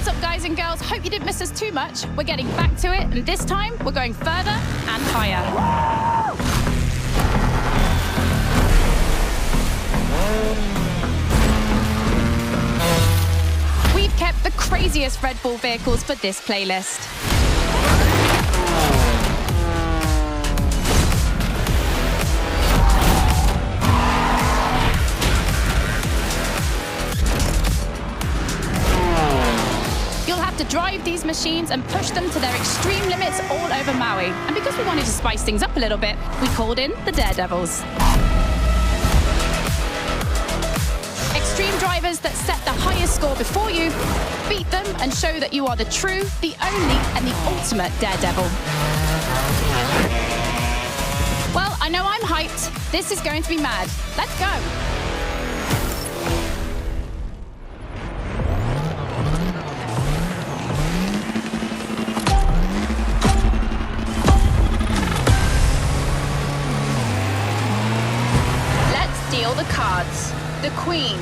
What's up, guys and girls? Hope you didn't miss us too much. We're getting back to it, and this time we're going further and higher. We've kept the craziest Red Bull vehicles for this playlist. To drive these machines and push them to their extreme limits all over Maui. And because we wanted to spice things up a little bit, we called in the Daredevils. Extreme drivers that set the highest score before you, beat them and show that you are the true, the only, and the ultimate Daredevil. Well, I know I'm hyped. This is going to be mad. Let's go. The cards. The Queen,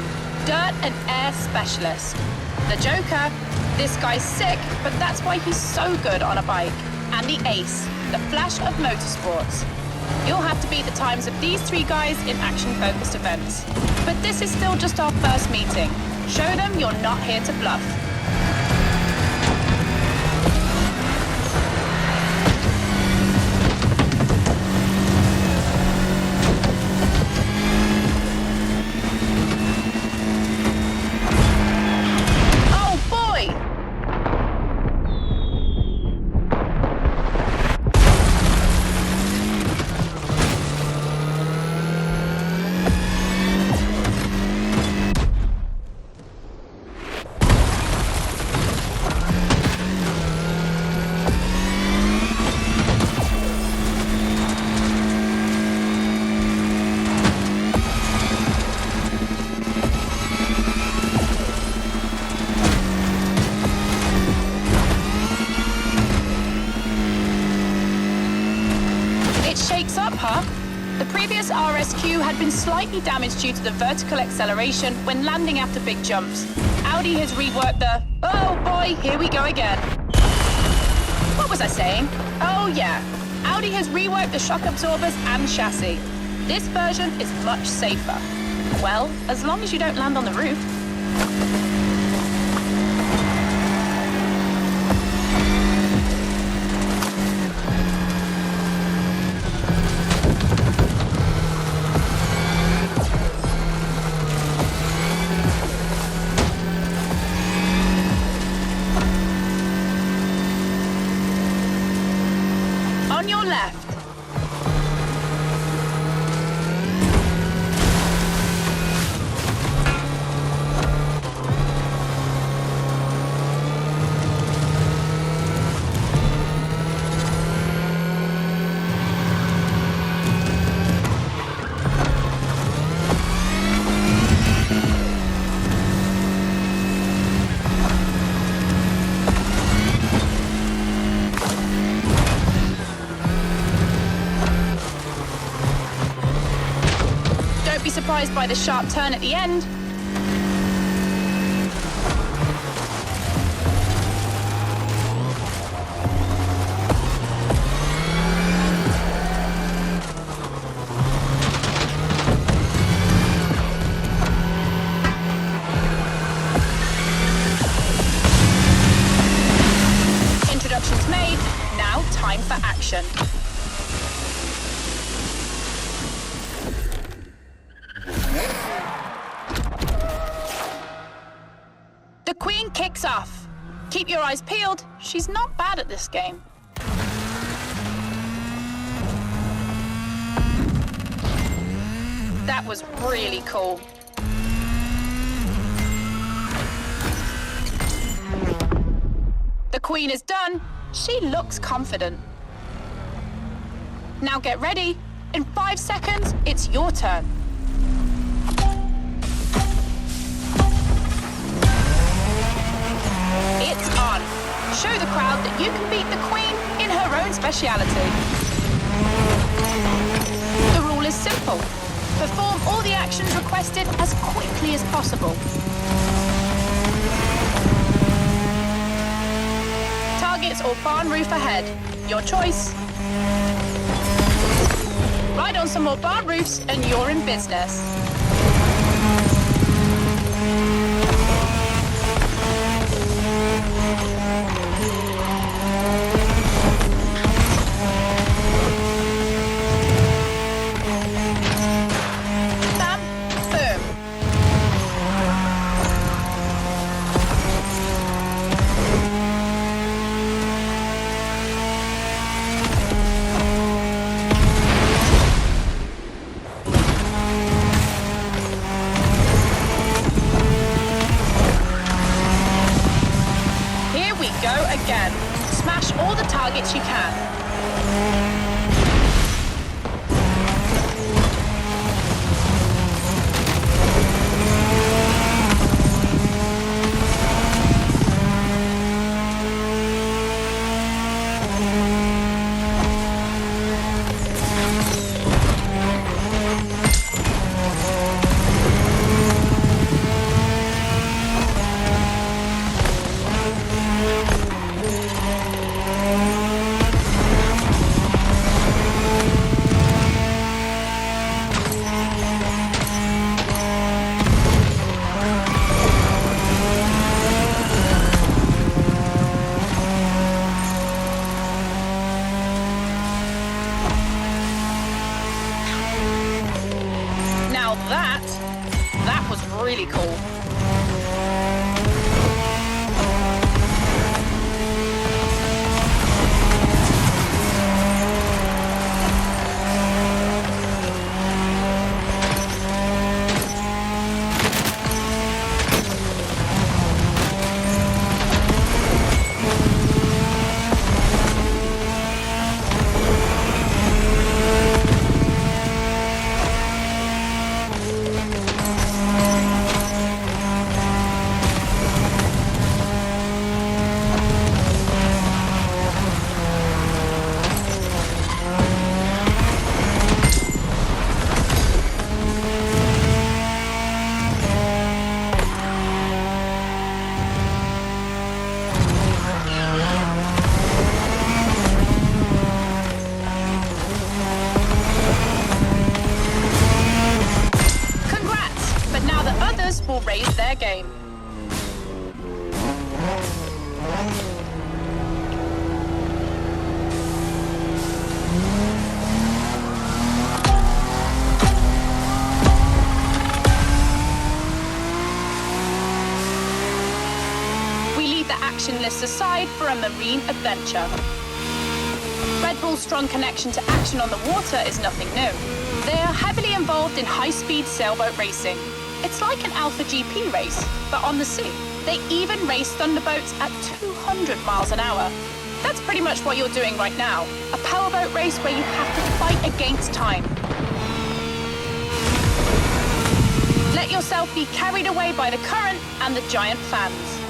Dirt and Air Specialist. The Joker, this guy's sick, but that's why he's so good on a bike. And the Ace, the Flash of motorsports. You'll have to beat the times of these three guys in action-focused events. But this is still just our first meeting. Show them you're not here to bluff. The previous RSQ had been slightly damaged due to the vertical acceleration when landing after big jumps. Audi has reworked the... Oh boy, here we go again. What was I saying? Oh yeah, Audi has reworked the shock absorbers and chassis. This version is much safer. Well, as long as you don't land on the roof. On your left. Don't be surprised by the sharp turn at the end. Introductions made, now time for action. The Queen kicks off. Keep your eyes peeled, she's not bad at this game. That was really cool. The Queen is done. She looks confident. Now get ready. In 5 seconds, it's your turn. It's on. Show the crowd that you can beat the Queen in her own speciality. The rule is simple. Perform all the actions requested as quickly as possible. or barn roof ahead. Your choice. Ride on some more barn roofs and you're in business. Again. Smash all the targets you can. That was really cool. Will raise their game. We leave the action lists aside for a marine adventure. Red Bull's strong connection to action on the water is nothing new. They are heavily involved in high-speed sailboat racing. It's like an Alpha GP race, but on the sea. They even race thunderboats at 200 miles an hour. That's pretty much what you're doing right now. A powerboat race where you have to fight against time. Let yourself be carried away by the current and the giant fans.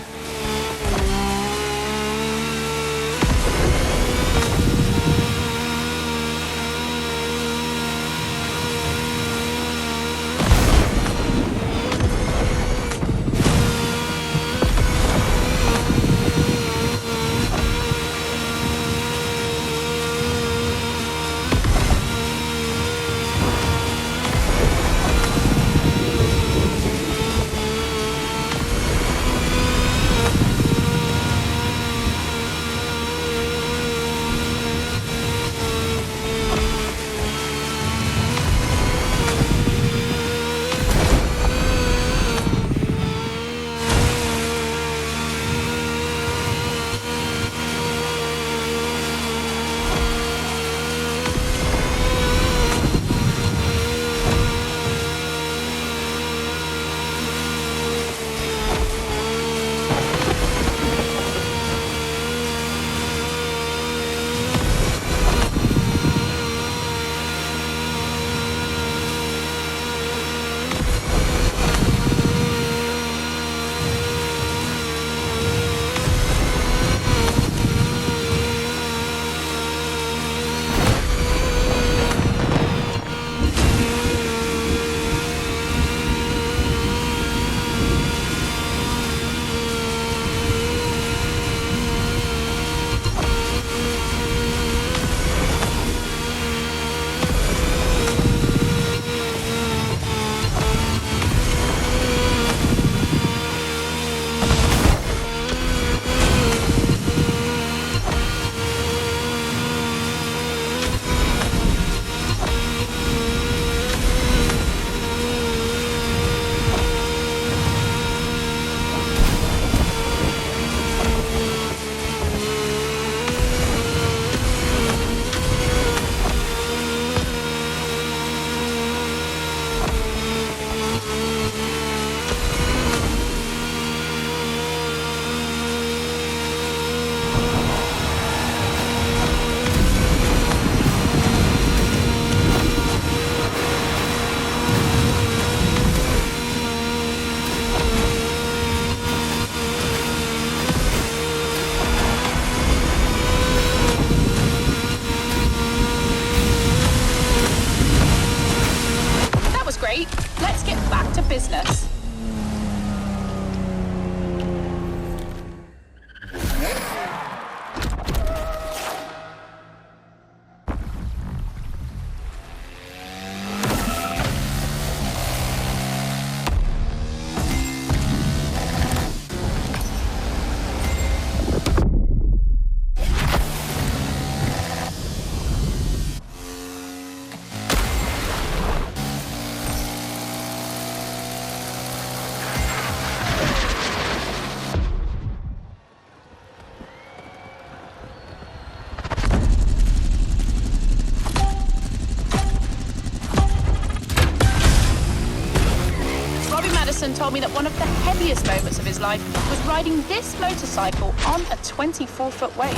told me that one of the heaviest moments of his life was riding this motorcycle on a 24-foot wave.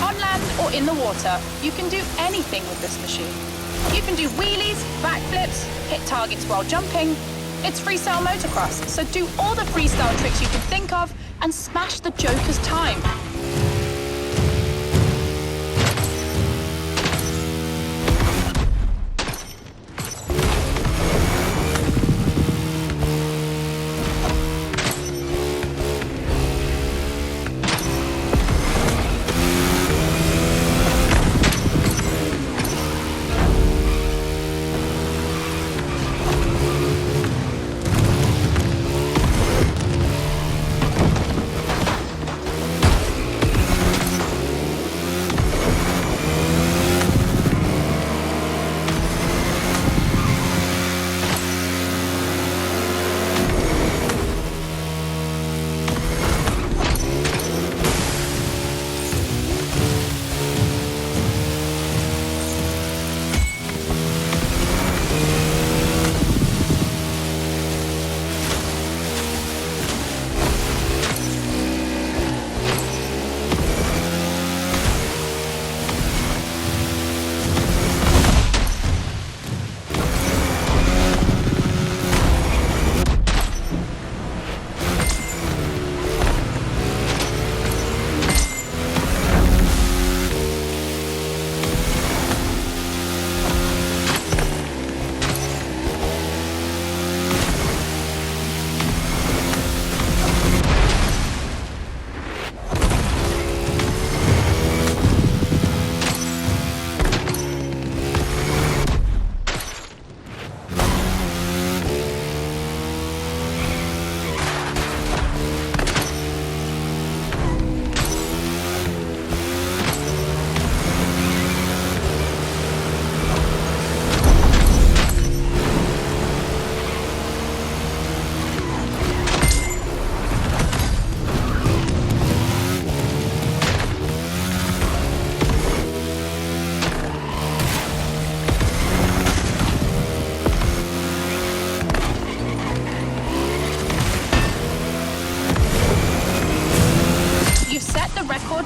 On land or in the water, you can do anything with this machine. You can do wheelies, backflips, hit targets while jumping. It's freestyle motocross, so do all the freestyle tricks you can think of and smash the Joker's time.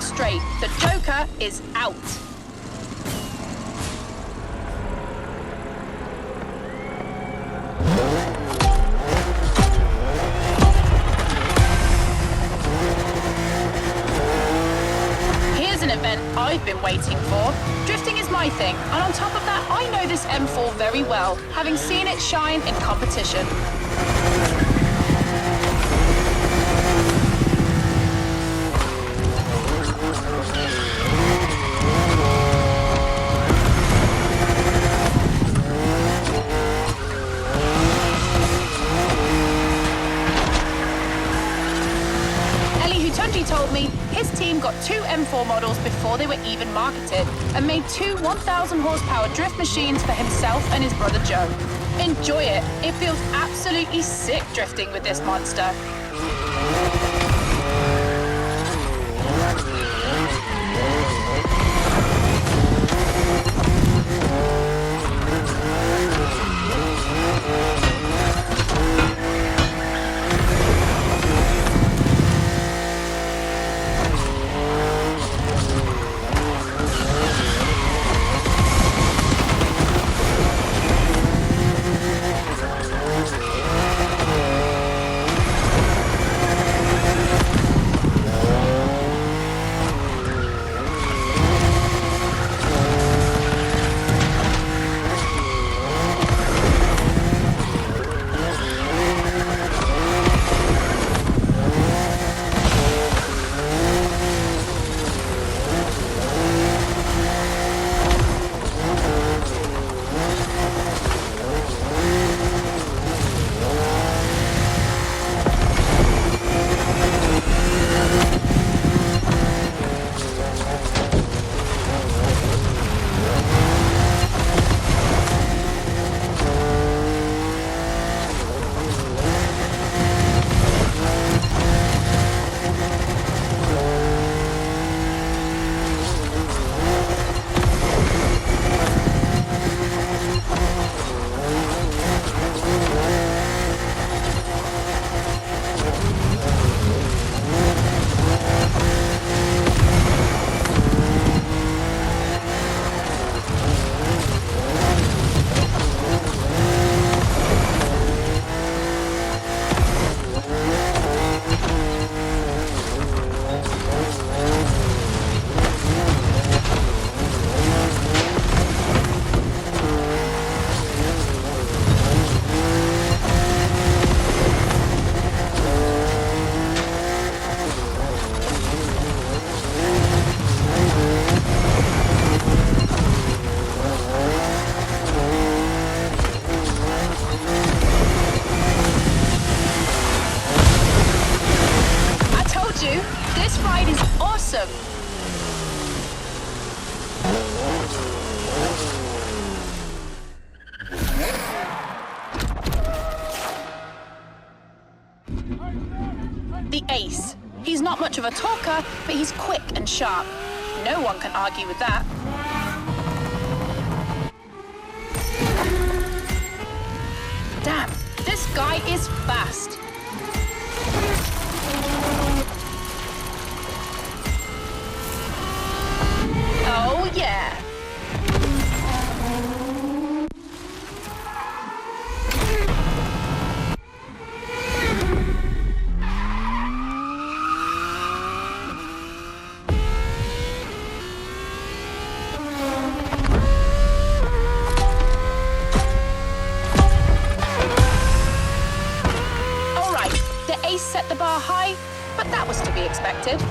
Straight. The Joker is out. Here's an event I've been waiting for. Drifting is my thing, and on top of that, I know this M4 very well, having seen it shine in competition. Told me his team got 2 M4 models before they were even marketed and made 2 1,000 horsepower drift machines for himself and his brother Joe. Enjoy it. It feels absolutely sick drifting with this monster. awesome! The ace. He's not much of a talker, but he's quick and sharp. No one can argue with that. Damn, this guy is fast. Oh, yeah. All right, the ace set the bar high, but that was to be expected.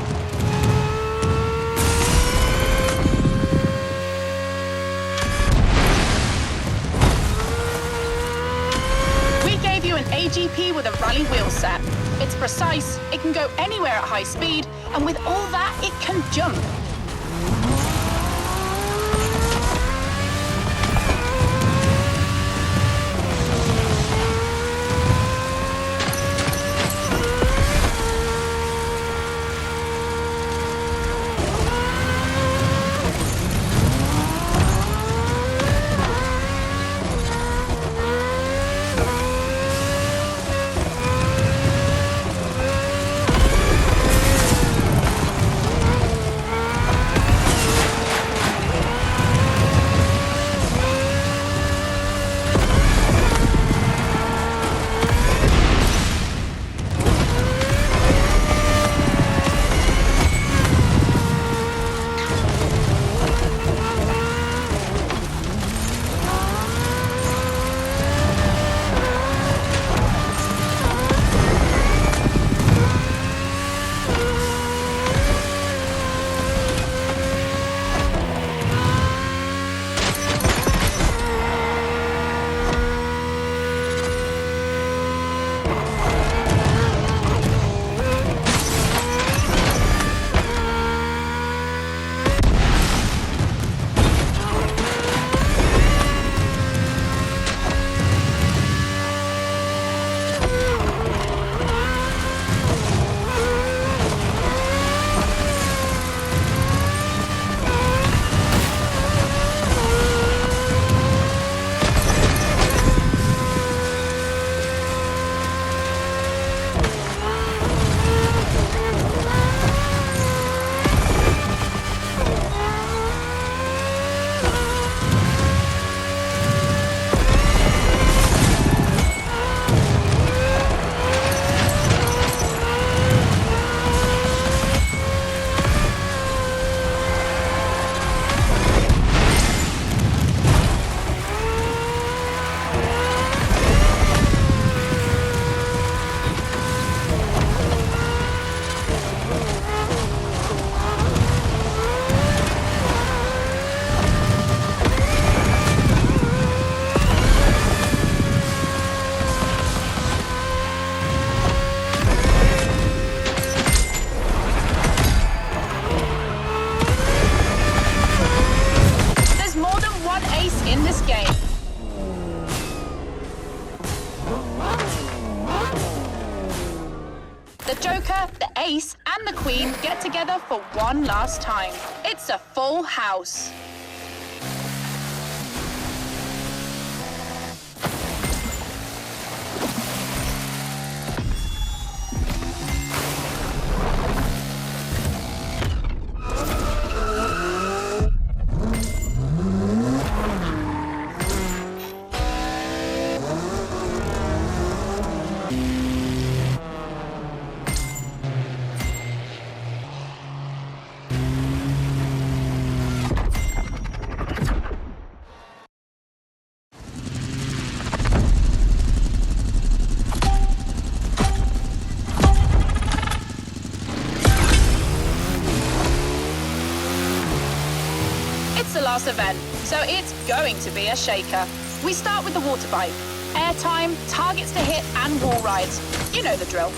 An AGP with a rally wheel set. It's precise, it can go anywhere at high speed, and with all that, it can jump. Ace and the Queen get together for one last time. It's a full house. Last event, so it's going to be a shaker. We start with the water bike. Airtime, targets to hit, and wall rides. You know the drill.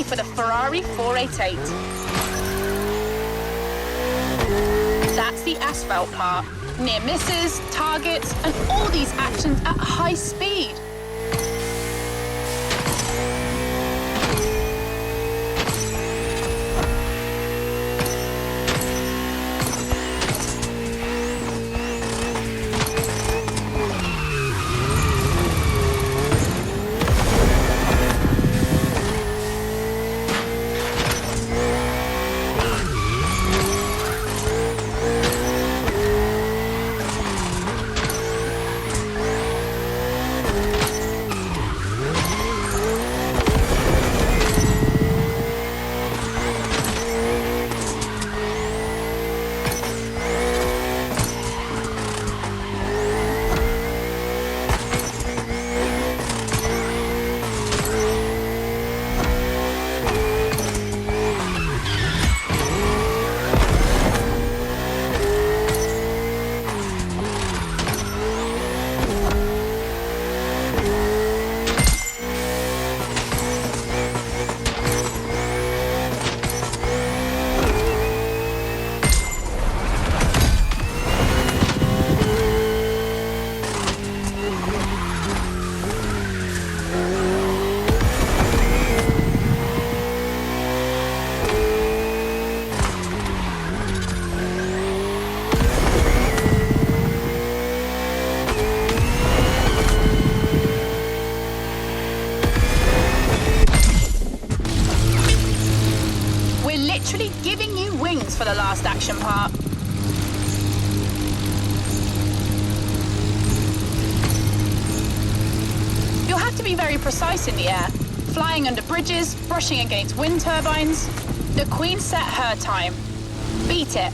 for the Ferrari 488. That's the asphalt part. Near misses, targets, and all these actions at high speed. Literally giving you wings for the last action part. You'll have to be very precise in the air, flying under bridges, brushing against wind turbines. The Queen set her time. Beat it.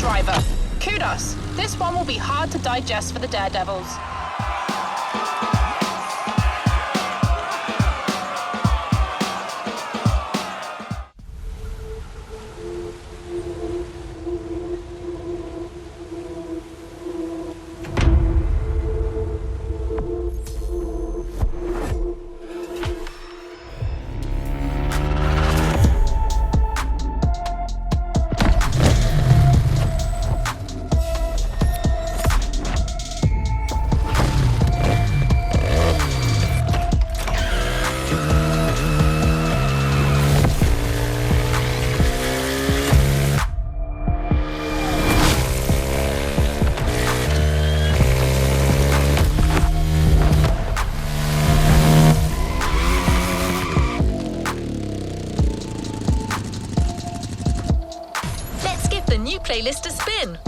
driver. Kudos. This one will be hard to digest for the daredevils. Let's give the new playlist a spin.